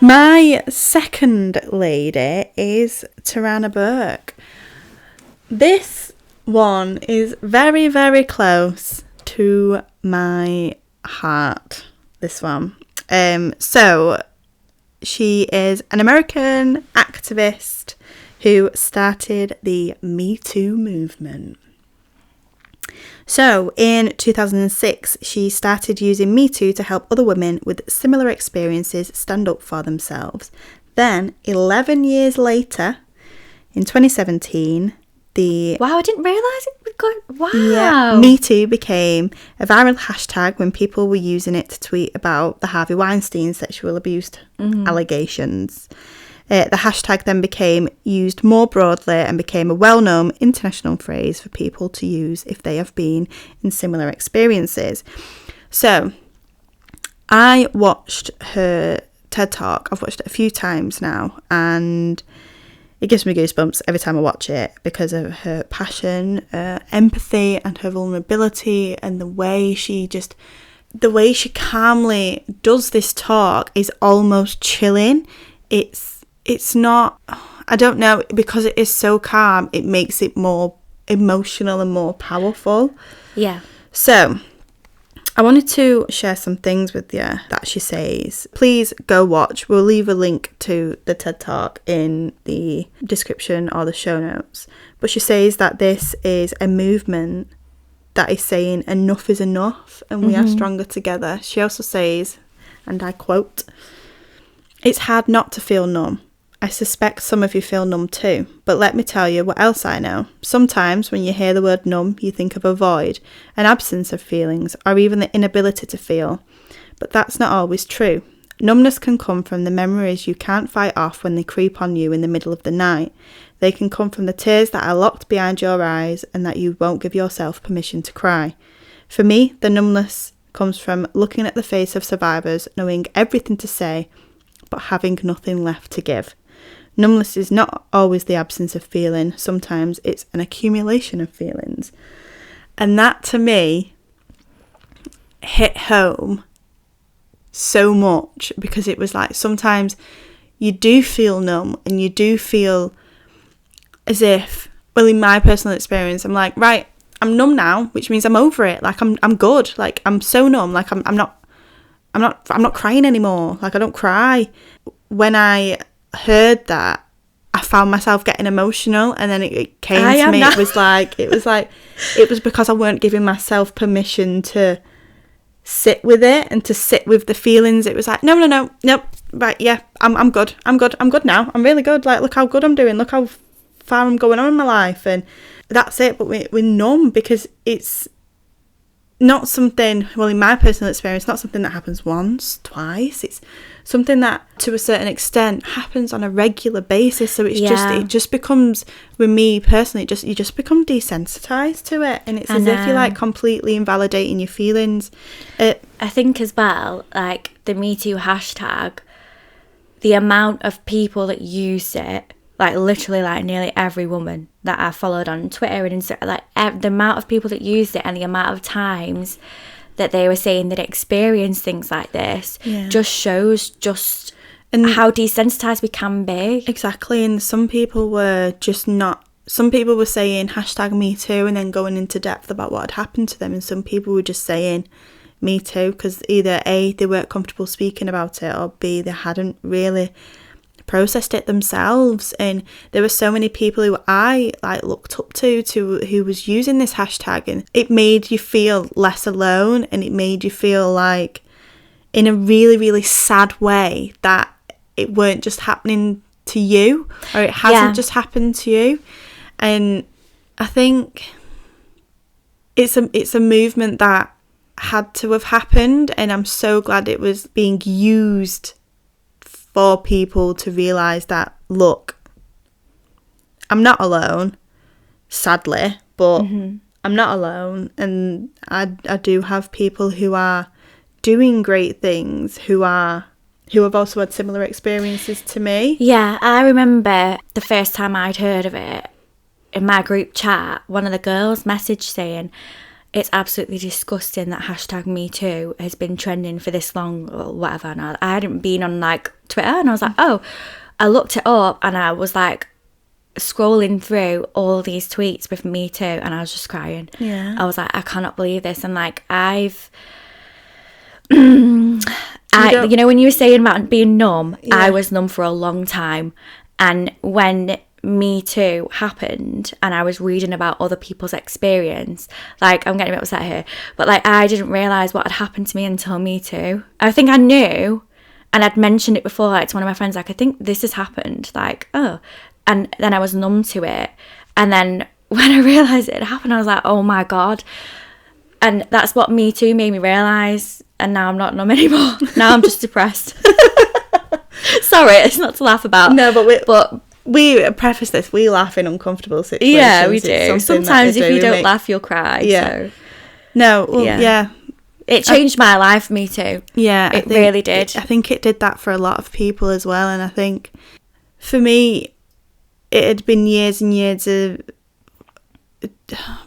My second lady is Tarana Burke. This one is very, very close to my heart, this one. So she is an American activist who started the Me Too movement. So in 2006, she started using Me Too to help other women with similar experiences stand up for themselves. Then 11 years later, in 2017, Wow, I didn't realise it was going... Wow. Yeah, Me Too became a viral hashtag when people were using it to tweet about the Harvey Weinstein sexual abuse allegations. The hashtag then became used more broadly and became a well-known international phrase for people to use if they have been in similar experiences. So, I watched her TED Talk. I've watched it a few times now, and it gives me goosebumps every time I watch it because of her passion, empathy, and her vulnerability, and the way she calmly does this talk is almost chilling. It's not, I don't know, because it is so calm, it makes it more emotional and more powerful. Yeah. So, I wanted to share some things with you that she says. Please go watch. We'll leave a link to the TED Talk in the description or the show notes. But she says that this is a movement that is saying enough is enough and we are stronger together. She also says, and I quote, "It's hard not to feel numb. I suspect some of you feel numb too, but let me tell you what else I know. Sometimes when you hear the word numb, you think of a void, an absence of feelings, or even the inability to feel. But that's not always true. Numbness can come from the memories you can't fight off when they creep on you in the middle of the night. They can come from the tears that are locked behind your eyes and that you won't give yourself permission to cry. For me, the numbness comes from looking at the face of survivors, knowing everything to say, but having nothing left to give. Numbness is not always the absence of feeling. Sometimes it's an accumulation of feelings." And that, to me, hit home so much because it was like sometimes you do feel numb and you do feel as if, well, in my personal experience, I'm like, right, I'm numb now, which means I'm over it. Like I'm good. Like I'm so numb. Like I'm not crying anymore. Like I don't cry. When I heard that, I found myself getting emotional, and then it came to me. It was because I weren't giving myself permission to sit with it and to sit with the feelings. It was like, no, right, yeah, I'm good now. I'm really good. Like, look how good I'm doing. Look how far I'm going on in my life, and that's it. But we're numb because it's not something, well, in my personal experience, not something that happens once, twice. It's something that, to a certain extent, happens on a regular basis. So it's it just becomes, with me personally, you just become desensitized to it, and it's as if you're like completely invalidating your feelings. I think as well, like the Me Too hashtag, the amount of people that use it, like literally like nearly every woman that I followed on Twitter and Instagram, like the amount of people that used it and the amount of times that they were saying that experienced things like this just shows how desensitized we can be. Exactly. And some people were just not, some people were saying hashtag Me Too and then going into depth about what had happened to them, and some people were just saying Me Too because either A, they weren't comfortable speaking about it, or B, they hadn't really processed it themselves. And there were so many people who I looked up to who was using this hashtag, and it made you feel less alone, and it made you feel like, in a really, really sad way, that it weren't just happening to you, or it hasn't just happened to you. And I think it's a movement that had to have happened, and I'm so glad it was being used for people to realise that, look, I'm not alone, sadly, but I'm not alone, and I do have people who are doing great things, who have also had similar experiences to me. Yeah, I remember the first time I'd heard of it, in my group chat, one of the girls messaged saying, it's absolutely disgusting that hashtag Me Too has been trending for this long or whatever. And I hadn't been on like Twitter, and I was like, oh, I looked it up, and I was like scrolling through all these tweets with Me Too, and I was just crying. Yeah. I was like, I cannot believe this. And like you know, when you were saying about being numb, Yeah. I was numb for a long time. And when Me Too happened and I was reading about other people's experience, like, I'm getting a bit upset here, but like, I didn't realise what had happened to me until Me Too. I think I knew, and I'd mentioned it before, like, to one of my friends, like, I think this has happened, like, oh. And then I was numb to it. And then when I realised it had happened, I was like, oh my God. And that's what Me Too made me realise. And now I'm not numb anymore. Now I'm just depressed. Sorry, it's not to laugh about. No, but we preface this. We laugh in uncomfortable situations. Yeah, we do. Sometimes if you don't laugh, you'll cry. Yeah. So. No, well, yeah. It changed my life, Me Too. Yeah. It really did. I think it did that for a lot of people as well. And I think for me, it had been years and years of...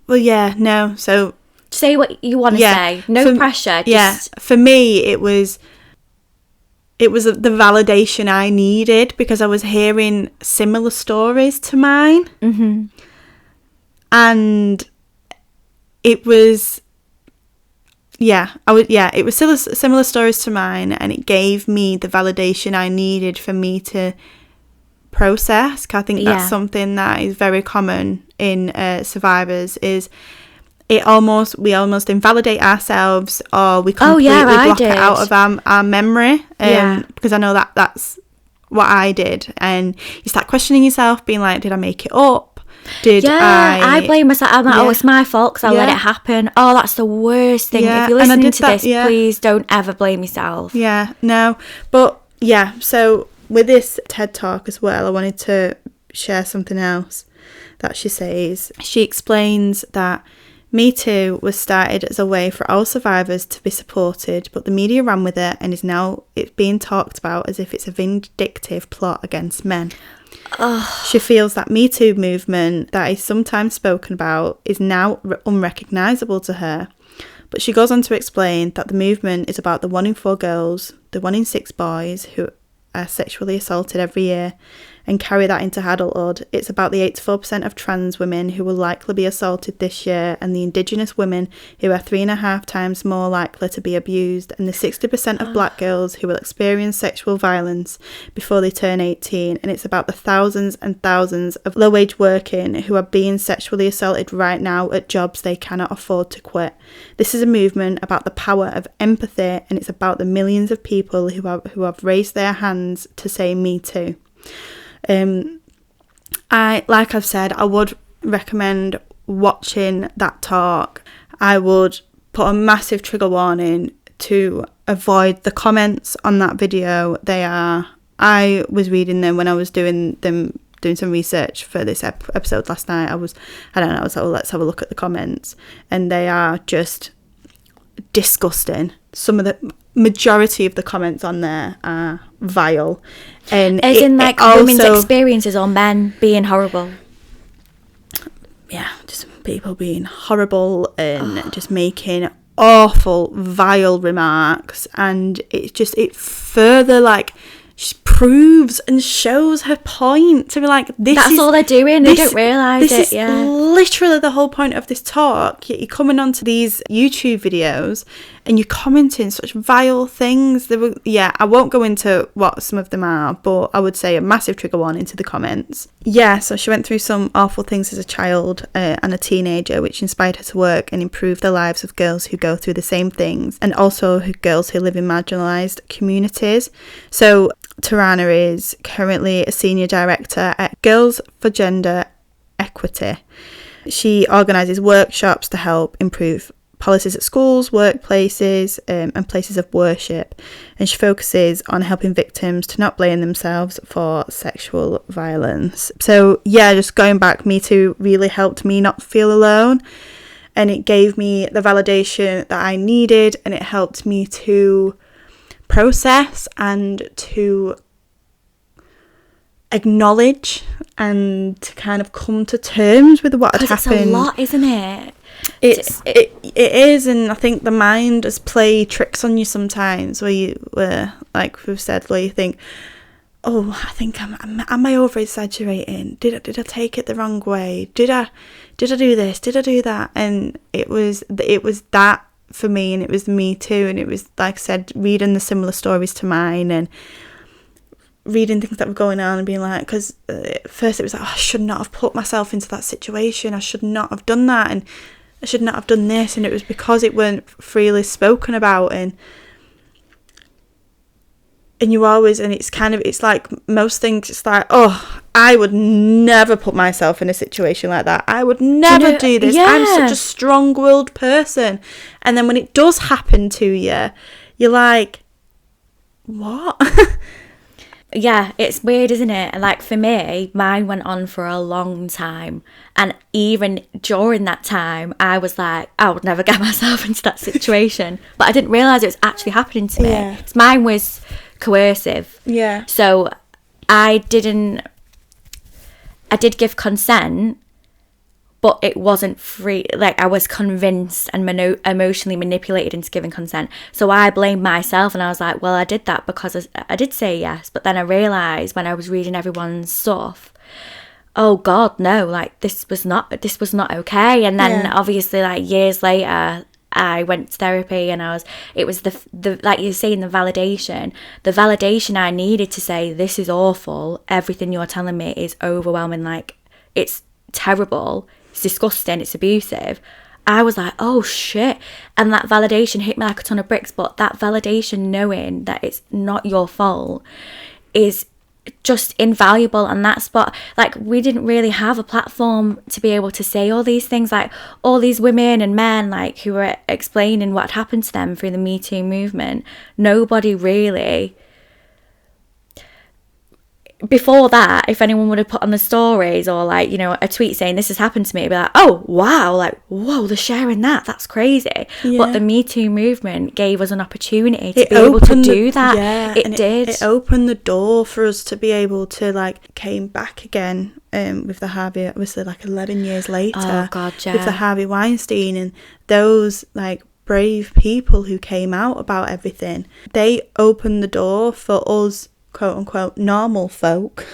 Well, yeah, no. So... Say what you want to say. No pressure. For me, it was the validation I needed because I was hearing similar stories to mine. Mm-hmm. And it was, it was still similar stories to mine, and it gave me the validation I needed for me to process. I think that's something that is very common in survivors is... we almost invalidate ourselves, or we completely block it out of our memory. Because I know that's what I did. And you start questioning yourself, being like, did I make it up? I blame myself. I'm like, oh, it's my fault because I let it happen. Oh, that's the worst thing. If you're listening to this, please don't ever blame yourself. Yeah, no. But yeah, so with this TED Talk as well, I wanted to share something else that she says. She explains that Me Too was started as a way for all survivors to be supported, but the media ran with it and is now it's being talked about as if it's a vindictive plot against men. She feels that Me Too movement that is sometimes spoken about is now unrecognisable to her. But she goes on to explain that the movement is about the 1 in 4 girls, the 1 in 6 boys who are sexually assaulted every year, and carry that into adulthood. It's about the 84% of trans women who will likely be assaulted this year, and the Indigenous women who are 3.5 times more likely to be abused, and the 60% of black girls who will experience sexual violence before they turn 18. And it's about the thousands and thousands of low-wage working who are being sexually assaulted right now at jobs they cannot afford to quit. This is a movement about the power of empathy, and it's about the millions of people who have raised their hands to say Me Too. Like I've said, I would recommend watching that talk. I would put a massive trigger warning to avoid the comments on that video. I was reading them when I was doing some research for this episode last night. I was like, oh, let's have a look at the comments, and they are just disgusting. Some of the majority of the comments on there are vile, and women's experiences or men being horrible. Yeah, just people being horrible and just making awful, vile remarks, and it further like proves and shows her point to be like, that's all they're doing. They don't realise it. This is literally the whole point of this talk. You're coming onto these YouTube videos and you're commenting such vile things. I won't go into what some of them are, but I would say a massive trigger warning to the comments. Yeah, so she went through some awful things as a child and a teenager, which inspired her to work and improve the lives of girls who go through the same things, and also girls who live in marginalised communities. So Tarana is currently a senior director at Girls for Gender Equity. She organises workshops to help improve policies at schools, workplaces, and places of worship. And she focuses on helping victims to not blame themselves for sexual violence. So yeah, just going back, Me Too really helped me not feel alone. And it gave me the validation that I needed, and it helped me to process and to acknowledge and to kind of come to terms with what had happened. It's a lot, isn't it? It is, and I think the mind does play tricks on you sometimes where like we've said, where you think, oh, I think am I over exaggerating? Did I take it the wrong way? Did I do this? Did I do that? And it was that for me, and it was Me Too, and it was, like I said, reading the similar stories to mine and reading things that were going on and being like, because at first it was like, oh, I should not have put myself into that situation. I should not have done that, and I should not have done this. And it was because it weren't freely spoken about, and you always, and it's like most things, it's like, oh, I would never put myself in a situation like that. I would never do this. Yeah. I'm such a strong-willed person. And then when it does happen to you, you're like, what? Yeah, it's weird, isn't it? And like for me, mine went on for a long time. And even during that time, I was like, I would never get myself into that situation. But I didn't realise it was actually happening to me. Yeah. Mine was coercive. Yeah. So I did give consent, but it wasn't free. Like, I was convinced and emotionally manipulated into giving consent. So I blamed myself, and I was like, well, I did that because I did say yes. But then I realised when I was reading everyone's stuff, oh God, no, like this was not okay. And then obviously, like years later, I went to therapy, and it was the like you're saying, the validation I needed to say, this is awful, everything you're telling me is overwhelming, like it's terrible, it's disgusting, it's abusive. I was like, oh shit. And that validation hit me like a ton of bricks. But that validation, knowing that it's not your fault, is just invaluable. And that's what, like, we didn't really have a platform to be able to say all these things, like all these women and men like who were explaining what happened to them through the Me Too movement. Nobody really, before that, if anyone would have put on the stories or like, you know, a tweet saying this has happened to me, it'd be like, oh wow, like whoa, they're sharing that's crazy. Yeah. But the Me Too movement gave us an opportunity to be able to do that. Yeah, it did. It opened the door for us to be able to, like, came back again with the Harvey, obviously like 11 years later. Oh God, yeah. With the Harvey Weinstein and those like brave people who came out about everything. They opened the door for us, quote unquote, normal folk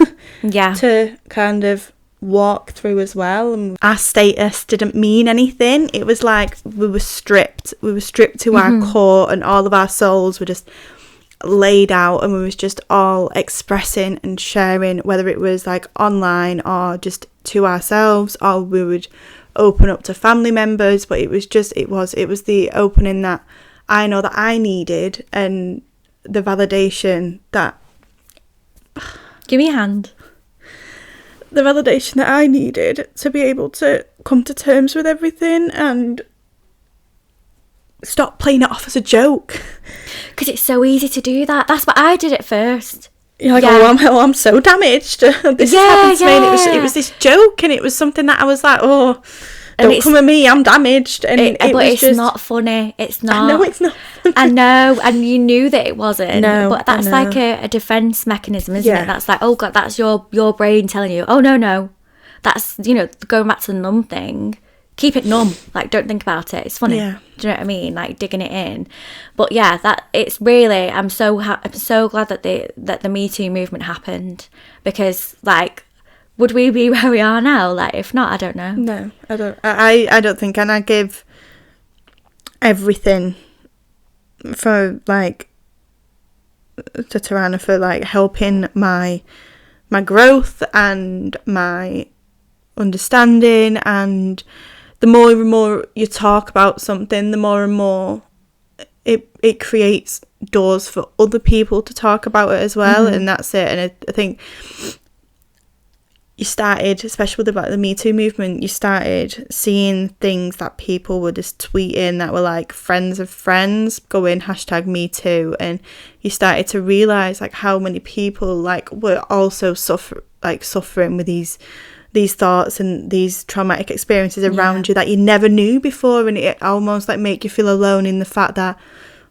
to kind of walk through as well. And our status didn't mean anything. It was like we were stripped to our core, and all of our souls were just laid out, and we was just all expressing and sharing, whether it was like online or just to ourselves, or we would open up to family members. But it was the opening that I know that I needed, and the validation that, give me a hand. The validation that I needed to be able to come to terms with everything and stop playing it off as a joke. Because it's so easy to do that. That's what I did at first. You're like, oh, I'm so damaged. This has happened to me. And it was this joke, and it was something that I was like, oh, don't come at me, I'm damaged. And but it's just not funny. It's not. No, it's not funny. I know, and you knew that it wasn't. No, but that's like a defense mechanism, isn't it? That's like, oh God, that's your brain telling you, oh no. That's, you know, going back to the numb thing. Keep it numb. Like, don't think about it. It's funny. Yeah. Do you know what I mean? Like, digging it in. But yeah, that it's really, I'm so glad that the Me Too movement happened, because like, would we be where we are now? Like, if not, I don't know. No, I don't. I don't think. And I give everything for like to Tarana for like helping my growth and my understanding. And the more and more you talk about something, the more and more it creates doors for other people to talk about it as well. And that's it. And I think you started, especially with the Me Too movement, you started seeing things that people were just tweeting that were like friends of friends going #MeToo, and you started to realise like how many people like were also suffering with these thoughts and these traumatic experiences around you that you never knew before, and it almost like make you feel alone in the fact that,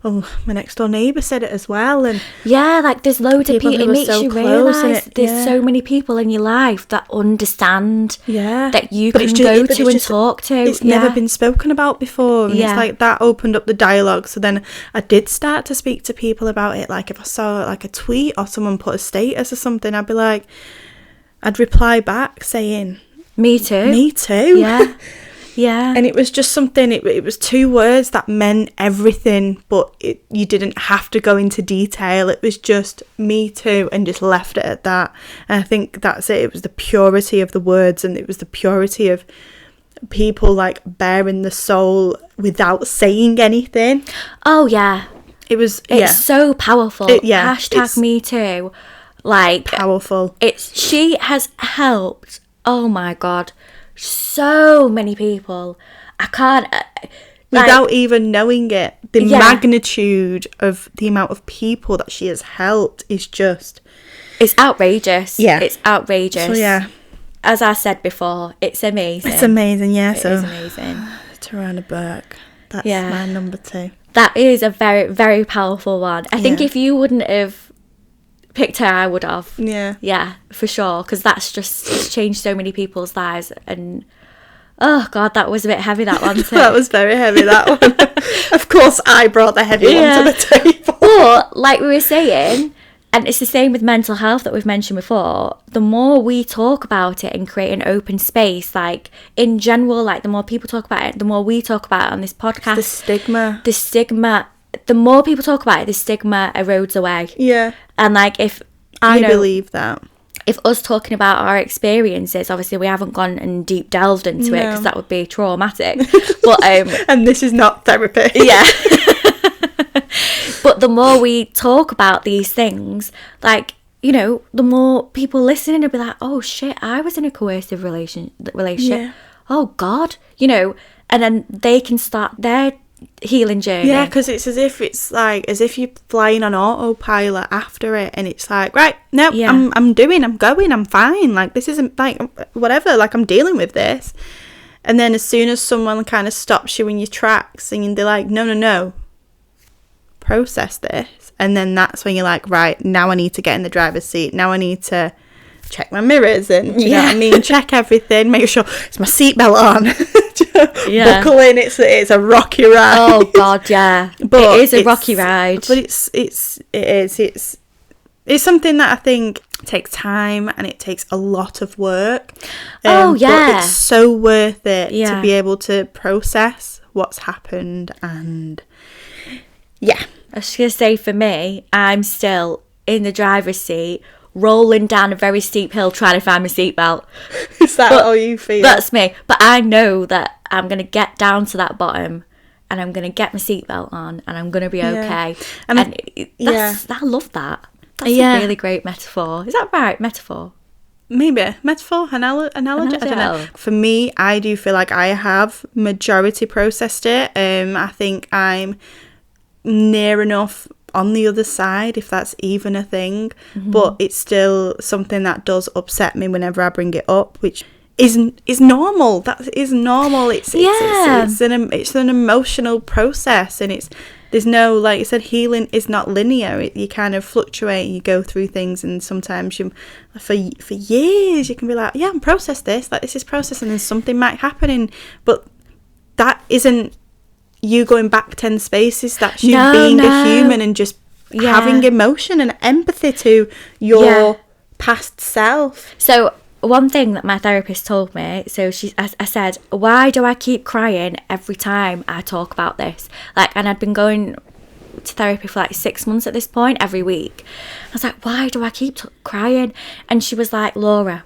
oh, my next door neighbour said it as well. And yeah, like there's loads of people. who It are makes so you close, and realise there's yeah. so many people in your life that understand, yeah, that you But can it's go but to it's and just- talk to. It's never been spoken about before, and Yeah. it's like that opened up the dialogue. So then I did start to speak to people about it. Like if I saw like a tweet or someone put a status or something, I'd reply back saying, Me too. "Me too." Yeah. Yeah. And it was just something, it was 2 words that meant everything, but you didn't have to go into detail. It was just me too, and just left it at that. And I think that's it. It was the purity of the words, and it was the purity of people like bearing the soul without saying anything. Oh, yeah. It was, It's so powerful. Hashtag it's me too. Like, powerful. she has helped, oh my God, so many people. I can't... Without even knowing it, the Yeah. magnitude of the amount of people that she has helped is just... It's outrageous. Yeah. It's outrageous. So yeah, As I said before, it's amazing. it's amazing, yeah. It So is amazing. Tarana Burke, that's Yeah. my number 2. That is a very, very powerful one. I think Yeah. if you wouldn't have picked her, I would have. Yeah. Yeah, for sure. Because it's changed so many people's lives. And, oh, God, that was a bit heavy, that one too. That was very heavy, that one. Of course, I brought the heavy one to the table. But, like we were saying, and it's the same with mental health that we've mentioned before, the more we talk about it and create an open space, like, in general, like, the more people talk about it, the more we talk about it on this podcast. The stigma. The more people talk about it, the stigma erodes away. Yeah. And, like, if... I believe that. If us talking about our experiences, obviously we haven't gone and deep delved into it because that would be traumatic. But and this is not therapy. yeah. But the more we talk about these things, like, you know, the more people listening will be like, oh shit, I was in a coercive relationship. Yeah. Oh God, you know, and then they can start their healing journey. Yeah, because it's as if you're flying on autopilot after it, and it's like, right, no, Yeah. I'm going, I'm fine. Like, this isn't like whatever. Like, I'm dealing with this. And then as soon as someone kind of stops you in your tracks, and they're like, no, process this, and then that's when you're like, right, now I need to get in the driver's seat. Now I need to check my mirrors and you know what I mean, check everything, make sure it's my seatbelt on. Yeah. Buckle in. It's a rocky ride. Oh God, yeah. But it is a rocky ride. But it's something that I think takes time, and it takes a lot of work. Yeah. But it's so worth it Yeah. to be able to process what's happened. And yeah, I was just going to say, for me, I'm still in the driver's seat, rolling down a very steep hill trying to find my seatbelt. is that how you feel? That's me. But I know that I'm going to get down to that bottom and I'm going to get my seatbelt on and I'm going to be okay. And I love that. That's a really great metaphor. Is that right? Metaphor? Maybe metaphor, analogy. I don't know. For me, I do feel like I have majority processed it. I think I'm near enough on the other side, if that's even a thing. But it's still something that does upset me whenever I bring it up, which is normal. That is normal. It's an emotional process, and there's no, like you said, healing is not linear. You kind of fluctuate, you go through things, and sometimes for years you can be like, yeah, I'm processed this, like this is processing, and something might happen, but that isn't you going back 10 spaces. That's you being a human and just having emotion and empathy to your past self. So one thing that my therapist told me, so I said, why do I keep crying every time I talk about this? Like, and I'd been going to therapy for like 6 months at this point, every week. I was like, why do I keep crying? And she was like, Laura,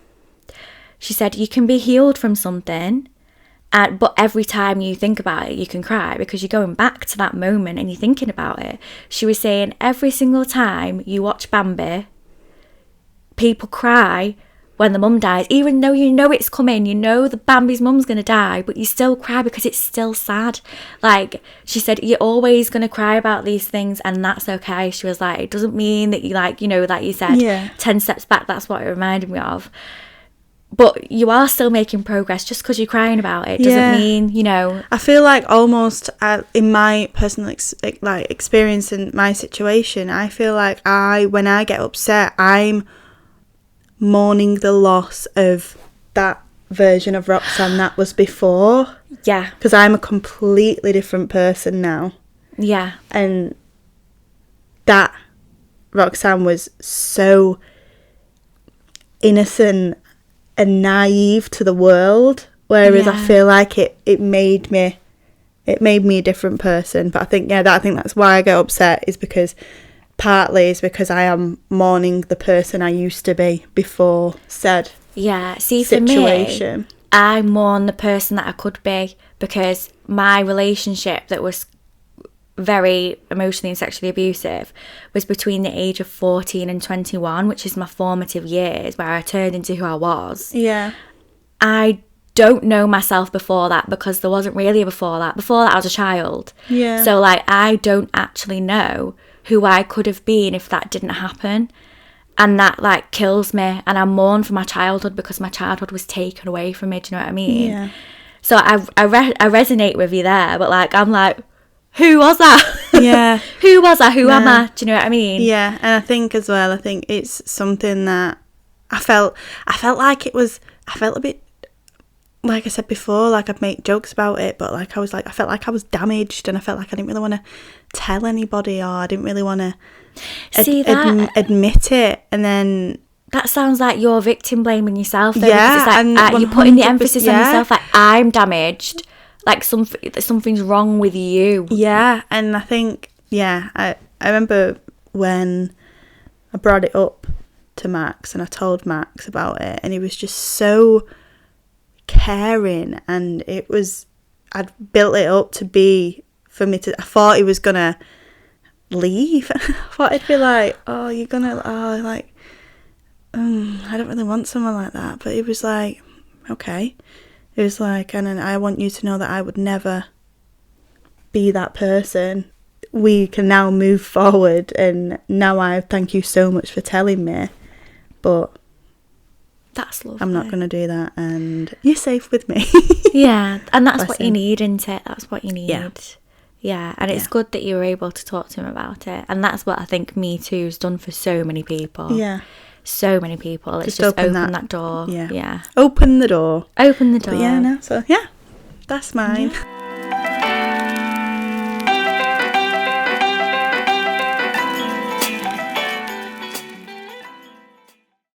she said, you can be healed from something, but every time you think about it, you can cry because you're going back to that moment and you're thinking about it. She was saying every single time you watch Bambi, people cry when the mum dies, even though you know it's coming, you know the Bambi's mum's going to die, but you still cry because it's still sad. Like, she said, you're always going to cry about these things and that's okay. She was like, it doesn't mean that you, like, you know, like you said, 10 steps back, that's what it reminded me of. but you are still making progress. Just because you're crying about it doesn't mean, you know. I feel like almost in my personal experience in my situation, I feel like when I get upset, I'm mourning the loss of that version of Roxanne that was before. Yeah. Because I'm a completely different person now. Yeah. And that Roxanne was so innocent and naive to the world, whereas I feel like it made me a different person. But I think that's why I get upset, is because partly is because I am mourning the person I used to be before said For situation. me, I mourn the person that I could be, because my relationship that was very emotionally and sexually abusive was between the age of 14 and 21, which is my formative years where I turned into who I was. Yeah. I don't know myself before that, because there wasn't really a before that. Before that, I was a child. Yeah. So, like, I don't actually know who I could have been if that didn't happen. And that, like, kills me. And I mourn for my childhood, because my childhood was taken away from me. Do you know what I mean? Yeah. So I resonate with you there. But, like, I'm like, who was that? Yeah. Who was I? Who am I? Do you know what I mean? Yeah. And I think as well, it's something that I felt a bit, like I said before, like I'd make jokes about it, but like I felt like I was damaged, and I felt like I didn't really want to tell anybody, or I didn't really want to admit it. And then that sounds like you're victim blaming yourself, though. Yeah, because it's like and you're putting the emphasis on yourself, like, I'm damaged, like something's wrong with you. Yeah. And I think, I remember when I brought it up to Max, and I told Max about it, and he was just so caring, and I'd built it up to be for me to, I thought he was gonna leave. I thought he'd be like, oh, you're gonna, oh, like, I don't really want someone like that. But it was like, okay. It was like, and I want you to know that I would never be that person. We can now move forward, and now I thank you so much for telling me, but that's lovely. I'm not going to do that, and you're safe with me. Yeah, and that's Bless what him. you need, isn't it? That's what you need. Yeah, and it's good that you were able to talk to him about it, and that's what I think Me Too's done for so many people. Yeah. So many people. It's just open that door. Yeah. Yeah. Open the door. Open the door. But yeah, no. So yeah, that's mine. Yeah.